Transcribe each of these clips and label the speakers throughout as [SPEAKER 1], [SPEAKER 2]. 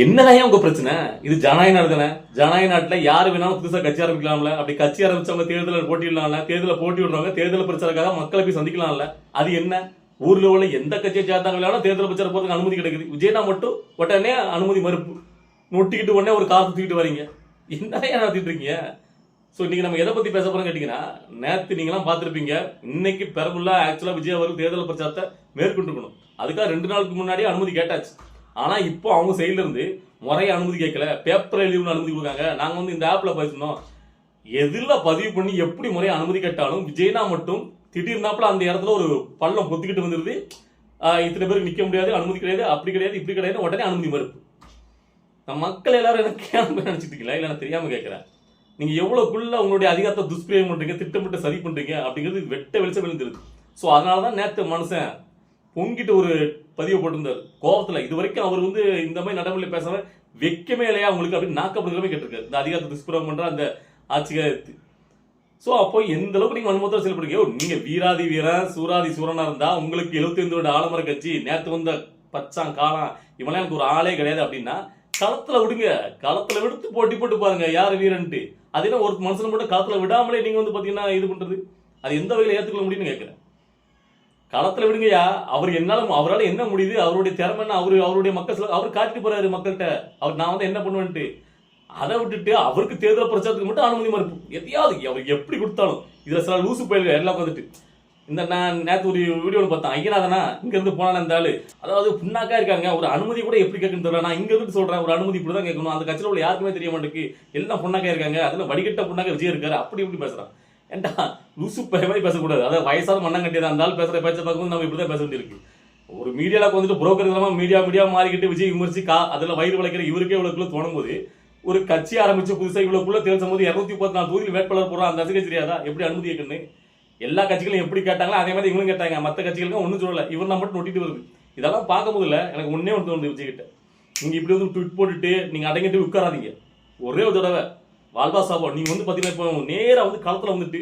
[SPEAKER 1] என்னதான் உங்க பிரச்சனை? இது ஜனநாயக நாடு தானே? ஜனநாயக நாட்டுல யாரு வேணாலும் புதுசா கட்சி ஆரம்பிக்கலாம்ல? அப்படி கட்சி ஆரம்பிச்சவங்க தேர்தலில் போட்டியிடலாம்ல? தேர்தலில் போட்டி விடுறவங்க தேர்தல் பிரச்சாரக்காக மக்களை போய் சந்திக்கலாம்ல? அது என்ன? ஊர்ல உள்ள எந்த கட்சியை சேர்ந்தாங்களோ தேர்தல் பிரச்சாரம் போறதுக்கு அனுமதி கிடைக்குது. விஜயனா மட்டும் உடனே அனுமதி மறுப்பு நொட்டிக்கிட்டு உடனே ஒரு கார் தூக்கிட்டு வரீங்க. என்னையா நடத்திட்டு இருக்கீங்க? ஸோ இன்னைக்கு நம்ம எதை பத்தி பேச போறோம் கேட்டீங்கன்னா, நேற்று நீங்களாம் பார்த்துருப்பீங்க, இன்னைக்கு பெரம்புள்ள ஆக்சுவலா விஜய் அவர்கள் தேர்தல் பிரச்சாரத்தை மேற்கொண்டிருக்கணும். அதுக்காக 2 நாளுக்கு முன்னாடியே அனுமதி கேட்டாச்சு. ஆனா இப்போ அவங்க சைட்ல இருந்து முறைய அனுமதி கேட்கல, பேப்பர் எழுதி அனுமதி கொடுக்காங்க. நாங்க வந்து இந்த ஆப்ல பேசணும், எதுல பதிவு பண்ணி எப்படி முறைய அனுமதி கேட்டாலும் விஜய்னா மட்டும் திடீர்னாப்புல அந்த இடத்துல ஒரு பள்ளம் பொத்திக்கிட்டு வந்துருது. இத்தனை பேருக்கு நிக்க முடியாது, அனுமதி கிடையாது, அப்படி கிடையாது, இப்படி கிடையாது, உடனே அனுமதி மறுப்பு. நம்ம மக்கள் எல்லாரும் எனக்கு நினைச்சிட்டு இருக்கீங்களா? இல்ல நான் தெரியாம கேட்கிறேன். நீங்க எவ்வளவுக்குள்ள உங்களுடைய அதிகாரத்தை துஷ்பிரயோகம் பண்றீங்க, திட்டமிட்டு சரி பண்றீங்க அப்படிங்கிறது வெட்ட வெளிச்சம் விழுந்துருது. ஸோ அதனாலதான் நேற்று மனுஷன் பொங்கிட்டு ஒரு பதிவு போட்டிருந்தார் கோபத்துல. இது வரைக்கும் அவர் வந்து இந்த மாதிரி நடைமுறை பேசாம வெக்கமே இல்லையா உங்களுக்கு அப்படின்னு நாக்கப்படுறதுமே கேட்டிருக்காரு. இந்த அதிகாரத்தை துஷ்பிரயோகம் பண்ற அந்த ஆட்சிக்கு. ஸோ அப்போ எந்த அளவுக்கு நீங்க வன்மத்தோட செயல்படுறீங்க? நீங்க வீராதி வீரன் சூராதி சூரனா இருந்தா உங்களுக்கு 75 வருட ஆலமர கட்சி நேற்று வந்த பச்சான் காலம் இவெல்லாம் எனக்கு ஒரு ஆளே கிடையாது அப்படின்னா களத்துல விடுங்க. களத்துல விடுத்து போட்டி போட்டு பாருங்க யாரு வீரன்ட்டு. அது என்ன ஒரு மனுஷன் மட்டும் களத்துல விடாமலே நீங்க வந்து பாத்தீங்கன்னா இது பண்றது, அது எந்த வகையில ஏத்துக்கொள்ள முடியும்னு கேட்கிறேன். களத்துல விடுங்கயா. அவரால் என்ன முடியுது, அவருடைய திறமை என்ன, அவருடைய மக்கள் அவர் காட்டிட்டு போறாரு மக்கள்கிட்ட. அவர் நான் வந்து என்ன பண்ணுவேன்ட்டு அதை விட்டுட்டு அவருக்கு தேர்தல் பிரச்சாரத்துக்கு மட்டும் அனுமதி மறுப்பு. எதையாவது அவருக்கு எப்படி கொடுத்தாலும் இதுல சில லூசு போயிருக்க எல்லாம் வந்துட்டு. இந்த நான் நேற்று ஒரு வீடியோவில் பார்த்தேன், ஐயனாதானா இங்க இருந்து போனா இந்த ஆளு, அதாவது புண்ணாக்கா இருக்காங்க, ஒரு அனுமதி கூட எப்படி கேட்கணும்னு தெரியல. நான் இங்க இருந்து சொல்றேன், ஒரு அனுமதி இப்படிதான் கேட்கணும். அந்த கட்சியில் உள்ள யாருக்குமே தெரிய மாட்டேங்குது, எல்லாம் புண்ணாக்கா இருக்காங்க, அதுல வடிகட்ட புண்ணாக்க விஜய் இருக்காரு, அப்படி இப்படி பேசுறான். ஏன்டா லூசு மாதிரி பேசக்கூடாது. அதாவது வயசான மண்ணங்கட்டியதான் இருந்தாலும் பேசுற பேச்சை பார்க்கும்போது நம்ம இப்படிதான் பேச வேண்டியிருக்கு. ஒரு மீடியால வந்துட்டு புரோக்கர் இல்லாம மீடியா மாறிக்கிட்டு விஜய் விமர்சி அதுல வயிறு வளைக்கிற இவருக்கே இவ்வளவுக்குள்ள தோணும் போது, ஒரு கட்சி ஆரம்பிச்சு புதுசா இவ்வளவுக்குள்ள தேர்தல் போது 234 தொகுதியில் வேட்பாளர் போடுறோம். அந்த கட்சி தெரியாதா எப்படி அனுமதி கேட்கணும்? எல்லா கட்சிகளும் எப்படி கேட்டாங்களோ அதே மாதிரி இவங்களும் கேட்டாங்க. மற்ற கட்சிகளுக்கும் ஒன்றும் சொல்லல, இவர் நான் மட்டும் நொட்டிட்டு வருது. இதெல்லாம் பார்க்கும்போது இல்லை எனக்கு ஒன்னே ஒன்று தோணுது விஜய் கிட்ட, நீங்க இப்படி வந்து ட்விட் போட்டுட்டு நீங்க அடங்கிட்டு உட்காராதீங்க. ஒரே ஒரு தடவை வாழ்வா சாபா நீங்க வந்து பாத்தீங்கன்னா இப்போ நேரா வந்து களத்துல வந்துட்டு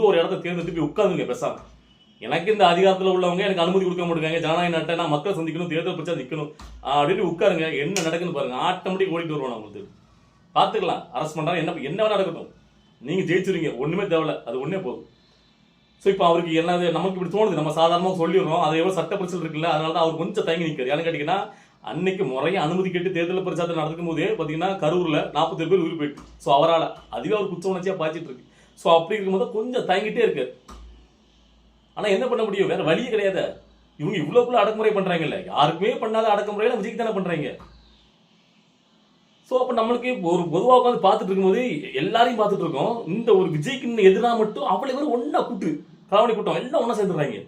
[SPEAKER 1] ஒரு இடத்த தேர்ந்தெடுத்து போய் உட்காந்துங்க பேசாம. எனக்கு இந்த அதிகாரத்தில் உள்ளவங்க எனக்கு அனுமதி கொடுக்க மாட்டாங்க, ஜனநாயக நாட்டை நான் மக்கள் சந்திக்கணும், தேர்தல் பிரச்சனை நிற்கணும் அப்படின்னு உட்காருங்க. என்ன நடக்குன்னு பாருங்க, ஆட்டோமேட்டிக் ஓடிட்டு வருவோம். நம்மளுக்கு பார்த்துக்கலாம், அரசு பண்றாங்க, என்ன வேணா நடக்கட்டும், நீங்க ஜெயிச்சுருங்க, ஒண்ணுமே தேவையில்ல, அது ஒன்னே போதும். ஸோ இப்போ அவருக்கு என்னது நமக்கு இப்படி தோணுது, நம்ம சாதாரணமாக சொல்லிடுறோம், அதை எவ்வளோ சட்ட பிரச்சனை இருக்குல்ல, அதனால தான் அவர் கொஞ்சம் தயங்கி நிற்காரு. ஏன்னு கேட்டீங்கன்னா, அன்னைக்கு முறையை அனுமதி கேட்டு தேர்தல் பிரச்சாரம் நடக்கும் போதே பார்த்தீங்கன்னா கரூர்ல 40 பேர் உயிர் போயிட்டு. ஸோ அவரால் அதுவே அவர் குற்ற உணர்ச்சியா பாய்ச்சிட்டு இருக்கு. ஸோ அப்படி இருக்கும்போது கொஞ்சம் தயங்கிட்டே இருக்கு. ஆனா என்ன பண்ண முடியும், வேற வழியே கிடையாது. இவங்க இவ்வளவுக்குள்ள அடக்குமுறை பண்றாங்கல்ல, யாருக்குமே பண்ணாத அடக்குமுறையில விஜய்க்கு தானே பண்றாங்க. ஸோ அப்போ நம்மளுக்கு ஒரு பொதுவாக உட்காந்து பார்த்துட்டு இருக்கும்போது எல்லாரையும் பார்த்துட்டு இருக்கோம், இந்த ஒரு விஜய்க்கு எதிராக மட்டும் அவ்வளவு பேர் ஒன்னா கூட்டு காவடி கூட்டம் எல்லாம் ஒன்னா சேர்ந்துடுறாங்க.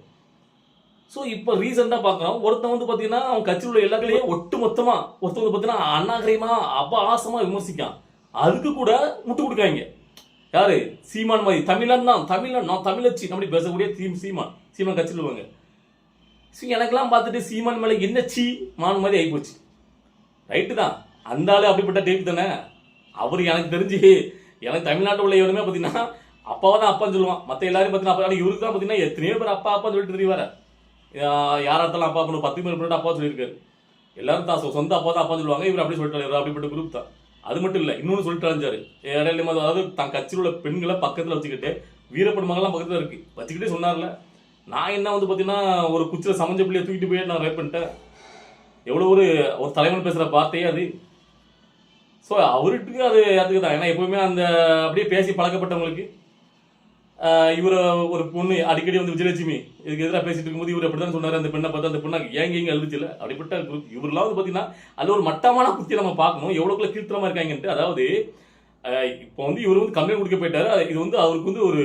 [SPEAKER 1] ஸோ இப்போ ரீசெண்டாக பார்க்குறோம், ஒருத்தன் வந்து பார்த்தீங்கன்னா அவன் கட்சியில் உள்ள எல்லாத்துலேயும் ஒட்டு மொத்தமாக ஒருத்தன் வந்து பார்த்தீங்கன்னா அநாகரிகமா அபாசமா விமர்சிக்கான். அதுக்கு கூட முட்டு கொடுக்காங்க. யாரு? சீமான் மாதிரி தமிழன் தான், நான் தமிழச்சி அப்படி பேசக்கூடிய சீமான் கட்சியில் உள்ளவங்க. எனக்கெல்லாம் பார்த்துட்டு சீமான் மேலே என்ன சீ மான் மாதிரி ஆகிப்போச்சு. ரைட்டு தான், அந்த ஆளு அப்படிப்பட்ட டைப் தானே. அவரு எனக்கு தெரிஞ்சு எனக்கு தமிழ்நாட்டில் உள்ள எவனுமே பார்த்தீங்கன்னா அப்பாவை தான் அப்பான்னு சொல்லுவான். மற்ற எல்லாரும் பார்த்தீங்கன்னா இவருக்கு தான் பார்த்தீங்கன்னா எத்தனையோ பேர் அப்பான்னு சொல்லிட்டு தெரியவார. யாரா இருந்தாலும் அப்பா பண்ணு 10 பேர் அப்பா சொல்லியிருக்காரு. எல்லாரும் தான் சொந்த அப்பா தான் அப்பா சொல்லுவாங்க. இவர் அப்படி சொல்லிட்டாரு, அப்படிப்பட்ட குரூப் தான். அது மட்டும் இல்லை, இன்னொன்று சொல்லிட்டு அழைஞ்சாரு இடையில, அதாவது தன் கட்சியில் உள்ள பெண்களை பக்கத்தில் வச்சுக்கிட்டு வீரப்பன் மகள்லாம் பக்கத்தில் இருக்கு வச்சுக்கிட்டே சொன்னார்ல, நான் என்ன வந்து பார்த்தீங்கன்னா ஒரு குச்சியில் சமைஞ்ச பிள்ளைய தூக்கிட்டு போய் நான் ரேப் பண்ணிட்டேன். எவ்வளோ ஒரு தலைவன் பேசுகிற வார்த்தையே அது. ஸோ அவருக்கு அது அதுக்கு தான். ஏன்னா எப்பவுமே அந்த அப்படியே பேசி பழக்கப்பட்டவங்களுக்கு இவர் ஒரு பொண்ணு அடிக்கடி வந்து விஜயலட்சுமி இதுக்கு எதிராக பேசிட்டு இருக்கும்போது இவர் அப்படிதான் சொன்னார், அந்த பெண்ணை பார்த்து அந்த பொண்ணாக்கு ஏங்க அழுதுச்சுல அப்படிப்பட்ட குரூப் இவரெல்லாம் வந்து பார்த்தீங்கன்னா அது ஒரு மட்டமான புத்தி நம்ம பார்க்கணும் எவ்வளோக்குள்ள கீழ்த்தரமா இருக்காங்கன்ட்டு. அதாவது இப்போ வந்து இவர் வந்து கம்ப்ளைண்ட் கொடுக்க போயிட்டாரு. இது வந்து அவருக்கு வந்து ஒரு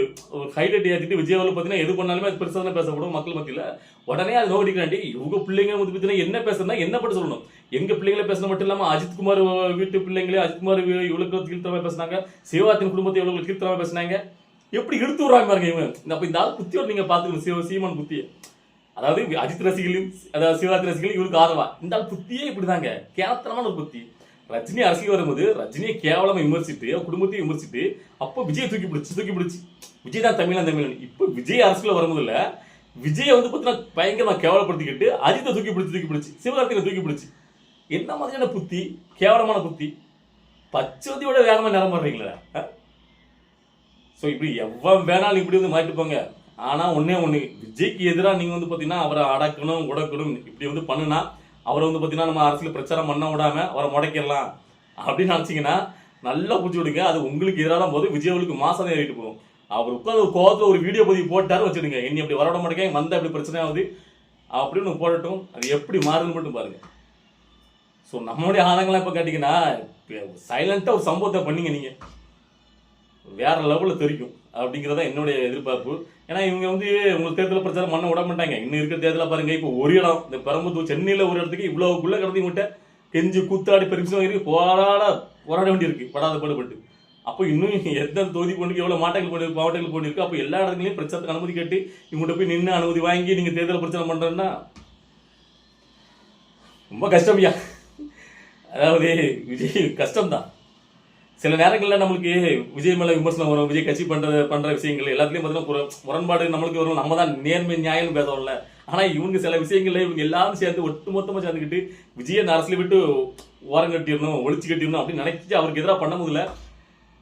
[SPEAKER 1] ஹைலைட் ஏற்றிட்டு விஜயாவில் பார்த்தீங்கன்னா எது பண்ணாலுமே அது பெருசாக தான் பேசப்படும் மக்கள் மத்தியில். உடனே அது நோடிக்கிறாண்டி இவங்க பிள்ளைங்க வந்து பார்த்தீங்கன்னா என்ன பேசுறதுனா என்ன பட்டு சொல்லணும். எங்க பிள்ளைங்களை பேசுறது மட்டும் இல்லாமல் அஜித்குமார் வீட்டு பிள்ளைங்களே அஜித்குமார் இவ்வளவு கீழ்த்தரமா பேசினாங்க, சிவகார்த்தின் குடும்பத்தை எவ்வளவு கீழ்த்தரமா பேசினாங்க, எப்படி எடுத்து விடுறாங்க பாருங்க இவன். அப்ப இந்த ஆள் புத்தியோட நீங்க பாத்துக்கணும், சீமான் புத்தியை. அதாவது அஜித் ரசிகர்களும் அதாவது சிவகார்த்தி ரசிகர்களும் இவருக்கு ஆதரவா. இந்த ஆள் புத்தியே இப்படிதாங்க, கேவலமான ஒரு புத்தி. ரஜினி அரசியல் வரும்போது ரஜினியை கேவலமா விமர்சிட்டு குடும்பத்தையும் விமர்சிட்டு அப்போ விஜய் தூக்கி பிடிச்சி விஜய் தான் தமிழன். இப்போ விஜய் அரசியல் வரும்போது இல்ல, விஜயை வந்து பார்த்தீங்கன்னா பயங்கரமா கேவலப்படுத்திக்கிட்டு அஜித்தை தூக்கி பிடிச்சி சிவகார்த்திகை தூக்கி பிடிச்சி என்ன மாதிரியான புத்தி, கேவலமான புத்தி. பச்சோதியோட வேகமா நிறம் பண்றீங்களா? ஸோ இப்படி எவ்வளவு வேணாலும் இப்படி வந்து மாட்டிட்டு போங்க. ஆனா ஒண்ணே ஒண்ணு, விஜய்க்கு எதிராக நீங்க வந்து பாத்தீங்கன்னா அவரை அடக்கணும் உடக்கணும் இப்படி வந்து பண்ணுனா அவரை வந்து பாத்தீங்கன்னா நம்ம அரசியல் பிரச்சாரம் பண்ண விடாம அவரை முடக்கிடலாம் அப்படின்னு நினைச்சீங்கன்னா நல்லா புடிச்சு விடுங்க. அது உங்களுக்கு எதிராக தான் போது விஜய் அவளுக்கு மாசம் ஏறிட்டு போகும். அவர் உட்காந்து ஒரு கோவத்தில் ஒரு வீடியோ பதிவு போட்டாரு வச்சுடுங்க, இனி அப்படி வரவிட மாட்டேங்க, வந்த அப்படி பிரச்சனை ஆகுது அப்படின்னு போடட்டும். அது எப்படி மாறுதுன்னு மட்டும் பாருங்க. ஸோ நம்மளுடைய ஆளுங்களாம் இப்போ கேட்டிங்கன்னா சைலண்டாக ஒரு சம்பவத்தை பண்ணீங்க நீங்கள் வேற லெவலில் தெரியும் அப்படிங்கிறத என்னுடைய எதிர்பார்ப்பு. ஏன்னா இவங்க வந்து உங்களுக்கு தேர்தல் பிரச்சாரம் பண்ண விட மாட்டாங்க. இன்னும் இருக்கிற தேர்தலில் பாருங்க, இப்போ ஒரு இடம் இந்த பெரம்பத்தூர் சென்னையில் ஒரு இடத்துக்கு இவ்வளவுக்குள்ளே கிடந்து விட்ட கெஞ்சி கூத்தாடி பெருமிஷம் இருக்கு போராட வேண்டியிருக்கு படாத பாடுபட்டு. அப்போ இன்னும் எந்த தொகுதி கொண்டு எவ்வளோ மாவட்டங்கள் போயிருக்கு. அப்போ எல்லா இடத்துலையும் பிரச்சாரத்துக்கு அனுமதி கேட்டு இவங்கள்ட்ட போய் நின்று அனுமதி வாங்கி நீங்கள் தேர்தல் பிரச்சாரம் பண்ணுறேன்னா ரொம்ப கஷ்டம்யா. அதாவது விஜய் கஷ்டம்தான். சில நேரங்களில் நம்மளுக்கு விஜய் மேலே விமர்சனம் வரும், விஜய் கட்சி பண்ணுற விஷயங்கள் எல்லாத்துலேயும் பார்த்தீங்கன்னா முரண்பாடு நம்மளுக்கு வரும். நம்ம தான் நேர்மை நியாயம் பேசுவோம்ல. ஆனால் இவங்க சில விஷயங்கள்ல இவங்க எல்லாரும் சேர்ந்து ஒட்டு மொத்தமாக சேர்ந்துக்கிட்டு விஜய் அந்த அரசியலை விட்டு ஓரம் கட்டிடணும் ஒழிச்சு கட்டிடணும் அப்படின்னு நினைச்சி அவருக்கு எதிராக பண்ண முடியல.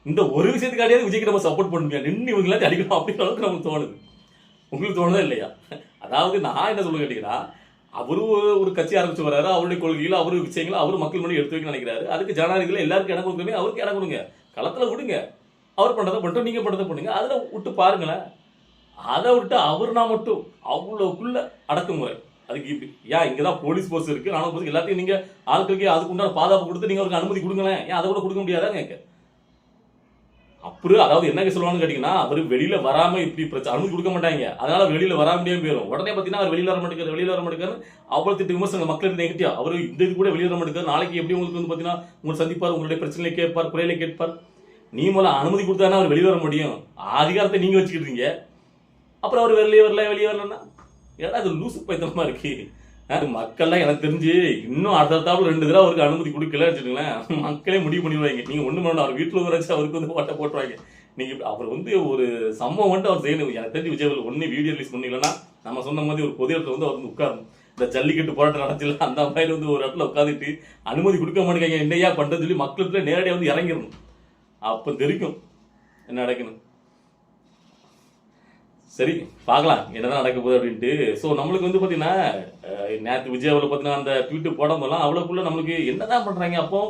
[SPEAKER 1] இந்த ஒரு விஷயத்துக்காடியாவது விஜய்க்கு நம்ம சப்போர்ட் பண்ணுங்க, நின்று இவங்க எல்லாத்தையும் அடிக்கணும் அப்படிங்கிற அளவுக்கு நமக்கு தோணுது. உங்களுக்கு தோணுதா இல்லையா? அதாவது நான் என்ன சொல்ல கேட்டீங்கன்னா, அவரு ஒரு கட்சி ஆரம்பிச்சு வர்றாரு, அவருடைய கொள்கையில் அவரு விஷயங்களை அவரு மக்கள் மொழி எடுத்து வைக்க நினைக்கிறாரு. அதுக்கு ஜனநாயகத்தில் எல்லாருக்கும் இடம் கொடுக்கணுமே, அவருக்கு இடம் கொடுங்க, களத்தில் விடுங்க. அவர் பண்ணுறதை பண்ணிட்டு நீங்கள் பண்ணுறதை பண்ணுங்க, அதில் விட்டு பாருங்களேன். அதை விட்டு அவர்னா மட்டும் அவ்வளோக்குள்ள அடக்குமுறை அதுக்கு இப்படி ஏன் இங்கே தான் போலீஸ் போர்ஸ் இருக்குது, ராணுவ போர்ஸ் எல்லாத்தையும் நீங்கள் ஆட்களுக்கு அதுக்கு உண்டான பாதுகாப்பு கொடுத்து நீங்கள் அவருக்கு அனுமதி கொடுங்களேன். ஏன் அதை கூட கொடுக்க முடியாதான்னு கேட்க. அப்புறம் அதாவது என்ன சொல்லுவான்னு கேட்டீங்கன்னா, அவர் வெளியில வராம இப்படி அனுமதி கொடுக்க மாட்டாங்க, அதனால வெளியில வர முடியாம போயிடும். உடனே பாத்தீங்கன்னா அவர் வெளியில வர மாட்டேங்காரு அவ்வளவு திட்டு விமர்சனம் மக்களுக்கு நெகட்டிவா. அவர் இந்த இது கூட வெளியில வர மாட்டேங்காரு, நாளைக்கு எப்படி உங்களுக்கு வந்து பாத்தீங்கன்னா உங்களை சந்திப்பார், உங்களுடைய பிரச்சனையை கேட்பார், குறையில கேட்பார். நீ முதல்ல அனுமதி கொடுத்தாருன்னா அவர் வெளியே வர முடியும். அதிகாரத்தை நீங்க வச்சுக்கிட்டீங்க, அப்புறம் அவர் வெளியே வரலன்னா ஏன்னா அது லூசு பைத்தனமா இருக்கு. மக்கள்லாம் எனக்கு தெரிஞ்சு இன்னும் அடுத்தாப்புல 2 தடவை அவருக்கு அனுமதி கொடுக்கல வச்சுக்கோங்களேன், மக்களே முடிவு பண்ணிடுவாங்க. நீங்க ஒண்ணு பண்ணணும், அவர் வீட்டுல வச்சு அவருக்கு வந்து ஓட்ட போட்டுருவாங்க. நீங்க அவர் வந்து ஒரு சம்பவம் வந்துட்டு அவர் செய்யணும். எனக்கு தெரிஞ்சு விஜய் ஒன்னு வீடியோ ரிலீஸ் பண்ணீங்கன்னா நம்ம சொன்ன மாதிரி ஒரு பொது இடத்துல வந்து அவர் வந்து உட்காரணும். இந்த ஜல்லிக்கட்டு போராட்டம் நடத்தில அந்த மாதிரி வந்து ஒரு இடத்துல உட்காந்துட்டு அனுமதி கொடுக்க மாட்டேங்க என்னையா பண்றது சொல்லி மக்களுக்குள்ள நேரடியாக வந்து இறங்கிடணும். அப்ப தெரியும் என்ன நடக்கணும். சரி பார்க்கலாம் என்னதான் நடக்க போகுது அப்படின்ட்டு. ஸோ நம்மளுக்கு வந்து பார்த்தீங்கன்னா நேற்று விஜயாவில் பார்த்தீங்கன்னா அந்த ட்வீட்டு போடும்போதெல்லாம் அவ்வளோக்குள்ள நம்மளுக்கு என்னதான் பண்ணுறாங்க. அப்போ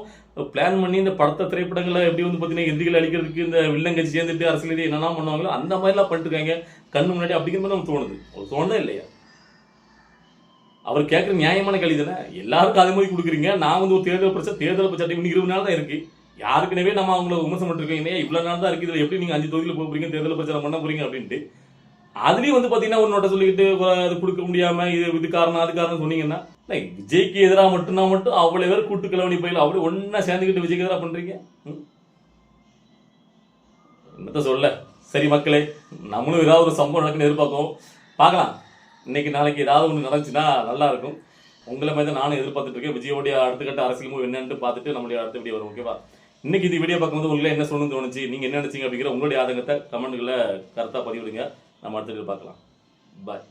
[SPEAKER 1] பிளான் பண்ணி இந்த படத்தை திரைப்படங்களை எப்படி வந்து பார்த்தீங்கன்னா எதிரிகள் அழிக்கிறதுக்கு இந்த வில்லங்கட்சி சேர்ந்துட்டு அரசியல் என்னென்ன பண்ணுவாங்களோ அந்த மாதிரிலாம் பண்ணிட்டு இருக்காங்க கண்ணு முன்னாடி அப்படிங்கிற மாதிரி நமக்கு தோணுது. ஒரு தோணுதா இல்லையா? அவர் கேட்குற நியாயமான கேள்வி தானே. எல்லாருக்கும் அதே மாதிரி கொடுக்குறீங்க. நான் வந்து ஒரு தேர்தல் பிரச்சாரம் இன்னும் 20 நாள் தான் இருக்கு. யாருக்குனவே நம்ம அவங்கள விமர்சனம் பண்ணிருக்கீங்க, இவ்வளோ நாள் தான் இருக்குது, இதில் எப்படி நீங்கள் 5 தொகுதியில் போகிறீங்க, தேர்தல் பிரச்சாரம் பண்ண போறீங்க அப்படின்ட்டு. அதுலயும் வந்து பாத்தீங்கன்னா உன்னோட சொல்லிக்கிட்டு அது கொடுக்க முடியாம இது காரணம் அது காரணம் சொன்னீங்கன்னா, விஜய்க்கு எதிராக மட்டும் அவ்வளவு பேர் கூட்டு கிளவணி பயில அப்படி ஒன்னா சேர்ந்துக்கிட்டு விஜய்க்கு எதிராக பண்றீங்க. என்னத்த சொல்ல. சரி மக்களே, நம்மளும் ஏதாவது ஒரு சம்பவம் நடக்குன்னு எதிர்பார்க்கும், பார்க்கலாம். இன்னைக்கு நாளைக்கு ஏதாவது ஒன்று நடந்துச்சுன்னா நல்லா இருக்கும். உங்களை மாதிரி தான் நானும் எதிர்பார்த்துட்டு இருக்கேன். விஜயோடைய அடுத்த கட்ட அரசியல் மூவ் என்னன்னு பார்த்துட்டு நம்மளுடைய அடுத்த வீடியோ வரும். ஓகேவா? இன்னைக்கு இந்த வீடியோ பார்க்கும்போது உங்களுக்கு என்ன சொல்லணும்னு தோணுச்சு, நீங்க என்ன நினைச்சீங்க அப்படிங்கிற உங்களுடைய ஆதங்கத்தை கமெண்ட்களை கருத்தா பதிவிடுங்க. நம்ம அடுத்த வீடியோ பார்க்கலாம். பாய்.